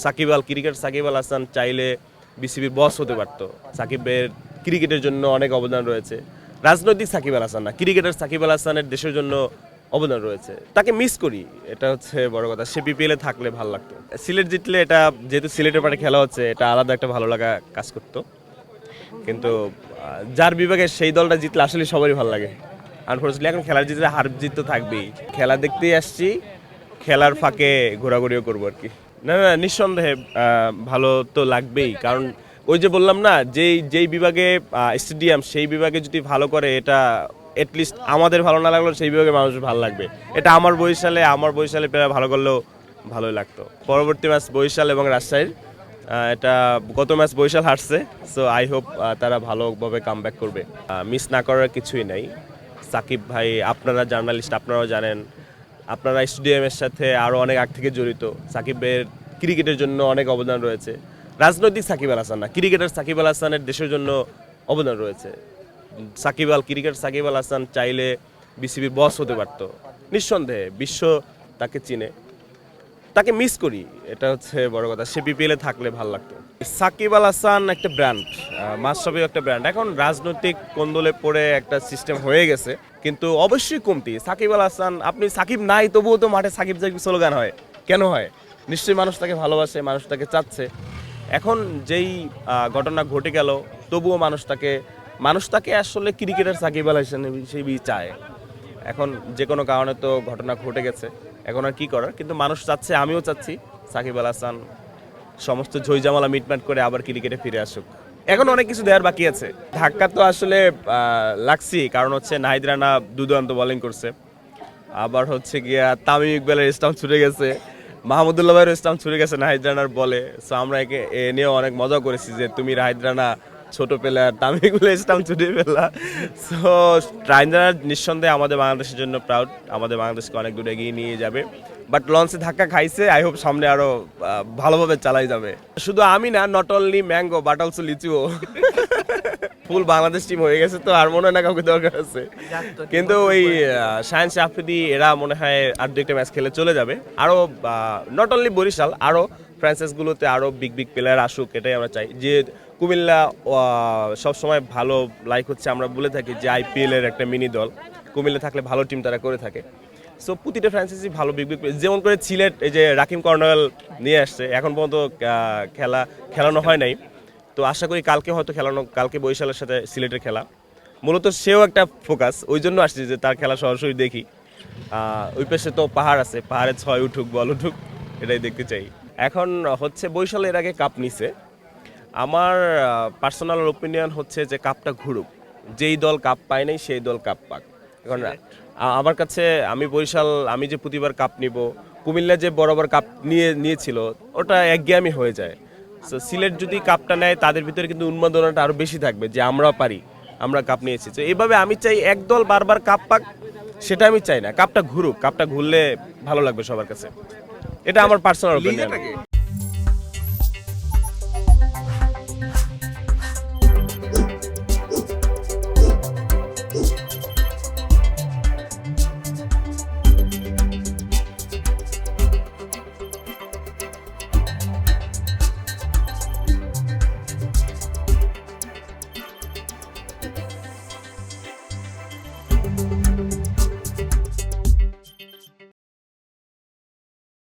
সাকিব আল হাসান চাইলে বিসিবির বস হতে পারতো। সাকিবের ক্রিকেটের জন্য অনেক অবদান রয়েছে। রাজনৈতিক সাকিব আল হাসান না, ক্রিকেটার সাকিব আল হাসানের দেশের জন্য অবদান রয়েছে। তাকে মিস করি, এটা হচ্ছে বড় কথা। সে বিপিএলে থাকলে ভালো লাগতো। সিলেট জিতলে, এটা যেহেতু সিলেটের পাড়ে খেলা হচ্ছে, এটা আলাদা একটা ভালো লাগা কাজ করতো। কিন্তু যার বিভাগে সেই দলটা জিতলে আসলে সবারই ভালো লাগে। আনফর্চুনেটলি এখন খেলার জিতলে হার জিত তো থাকবেই। খেলা দেখতেই আসছি, খেলার ফাঁকে ঘোরাঘুরিও করবো আর কি। না না, নিঃসন্দেহে ভালো তো লাগবেই। কারণ ওই যে বললাম না, যেই বিভাগে স্টেডিয়াম, সেই বিভাগে যদি ভালো করে, এটা অ্যাটলিস্ট আমাদের ভালো না লাগলেও সেই বিভাগে মানুষের ভালো লাগবে। এটা আমার বরিশালে প্রায় ভালো করলেও ভালোই লাগতো। পরবর্তী ম্যাচ বরিশাল এবং রাজশাহীর, এটা গত ম্যাচ বরিশাল হারছে। সো আই হোপ তারা ভালোভাবে কাম ব্যাক করবে। মিস না করার কিছুই নাই। সাকিব ভাই, আপনারা জার্নালিস্ট, আপনারাও জানেন, আপনারা স্টেডিয়ামের সাথে আরও অনেক আগ থেকে জড়িত। সাকিবের ক্রিকেটের জন্য অনেক অবদান রয়েছে। রাজনৈতিক সাকিব আল হাসান না, ক্রিকেটার সাকিব আল হাসানের দেশের জন্য অবদান রয়েছে। ক্রিকেটার সাকিব আল হাসান চাইলে বিসিবির বস হতে পারতো। নিঃসন্দেহে বিশ্ব তাকে চিনে। তাকে মিস করি, এটা হচ্ছে বড় কথা। সে বিপিএলে থাকলে ভালো লাগতো। সাকিব আল হাসান একটা ব্র্যান্ড, মাশরাফিও একটা ব্র্যান্ড। এখন রাজনৈতিক কোন্দলে পড়ে একটা সিস্টেম হয়ে গেছে, কিন্তু অবশ্যই কমতি। সাকিব আল হাসান, আপনি সাকিব নাই তবুও তো মাঠে সাকিব সাকিব স্লোগান হয়। কেন হয়? নিশ্চয়ই মানুষ তাকে ভালোবাসে, মানুষ তাকে চাচ্ছে। এখন যেই ঘটনা ঘটে গেল, তবুও মানুষ তাকে আসলে ক্রিকেটার সাকিব আল হাসান হিসেবেই চায়। এখন যে কোনো কারণে তো ঘটনা ঘটে গেছে, এখন আর কি করার। কিন্তু মানুষ চাচ্ছে, আমিও চাচ্ছি সাকিব আল হাসান সমস্ত ঝইঝামেলা মিটমাট করে আবার ক্রিকেটে ফিরে আসুক। এখন অনেক কিছু দেওয়ার বাকি আছে। ধাক্কা তো আসলে লাগছি, কারণ হচ্ছে নাহিদ রানা দুর্দান্ত বোলিং করছে। আবার হচ্ছে গিয়া তামিম ইকবালের স্টাম্প ছুটে গেছে, মাহমুদুল্লাহ ভাইয়ের স্টাম্প ছুটে গেছে নাহিদ রানার বলে। সো আমরা এ নিয়েও অনেক মজা করেছি যে তুমি নাহিদ রানা ছোট প্লেয়ার, তামিম ইকবালের স্টাম্প ছুটে ফেলা। সো নাহিদ রানা নিঃসন্দেহে আমাদের বাংলাদেশের জন্য প্রাউড, আমাদের বাংলাদেশকে অনেক দূর এগিয়ে নিয়ে যাবে। বাট লঞ্চে ধাক্কা খাইছে, আই হোপ সামনে আরো ভালোভাবে চালাই যাবে। শুধু আমি না, not only mango but also লিচুও। ফুল বাংলাদেশ টিম হয়ে গেছে, তো আর মনে হয় না কাউকে দরকার আছে। কিন্তু ওই শাহিন আফ্রিদি এরা মনে হয় আর দু একটা ম্যাচ খেলে চলে যাবে। আরো নট অনলি বরিশাল, আরো ফ্রান্সাইজগুলোতে আরো বিগ বিগ প্লেয়ার আসুক, এটাই আমরা চাই। যে কুমিল্লা সবসময় ভালো লাইক হচ্ছে, আমরা বলে থাকি যে আইপিএল এর একটা মিনি দল। কুমিল্লা থাকলে ভালো টিম তারা করে থাকে। সো প্রতিটা ফ্রান্সাইজি ভালো বিগ বিগ, যেমন করে সিলেট এই যে রাকিম কর্নেল নিয়ে আসছে, এখন পর্যন্ত খেলানো হয় নাই। তো আশা করি কালকে হয়তো কালকে বরিশালের সাথে সিলেটের খেলা। মূলত সেও একটা ফোকাস, ওই জন্য আসছে যে তার খেলা সরাসরি দেখি। ওই পাশে তো পাহাড় আছে, পাহাড়ে 6 উঠুক বল উঠুক, এটাই দেখতে চাই। এখন হচ্ছে বরিশাল এর আগে কাপ নিছে। আমার পার্সোনাল ওপিনিয়ন হচ্ছে যে কাপটা ঘুরুক, যেই দল কাপ পায় নাই সেই দল কাপ পাক। এখন আমার কাছে, আমি যে প্রতিবার কাপ নিব, কুমিল্লা যে বরাবর কাপ নিয়েছিল, ওটা একঘেয়েমি হয়ে যায়। সো সিলেট যদি কাপটা নেয়, তাদের ভিতরে কিন্তু উন্মাদনাটা আরো বেশি থাকবে যে আমরা পারি, আমরা কাপ নিয়েছি। তো এইভাবে আমি চাই এক দল বারবার কাপ পাক, সেটা আমি চাই না। কাপটা ঘুরুক, কাপটা ঘুরলে ভালো লাগবে সবার কাছে। এটা আমার পার্সোনাল ওপিনিয়ন।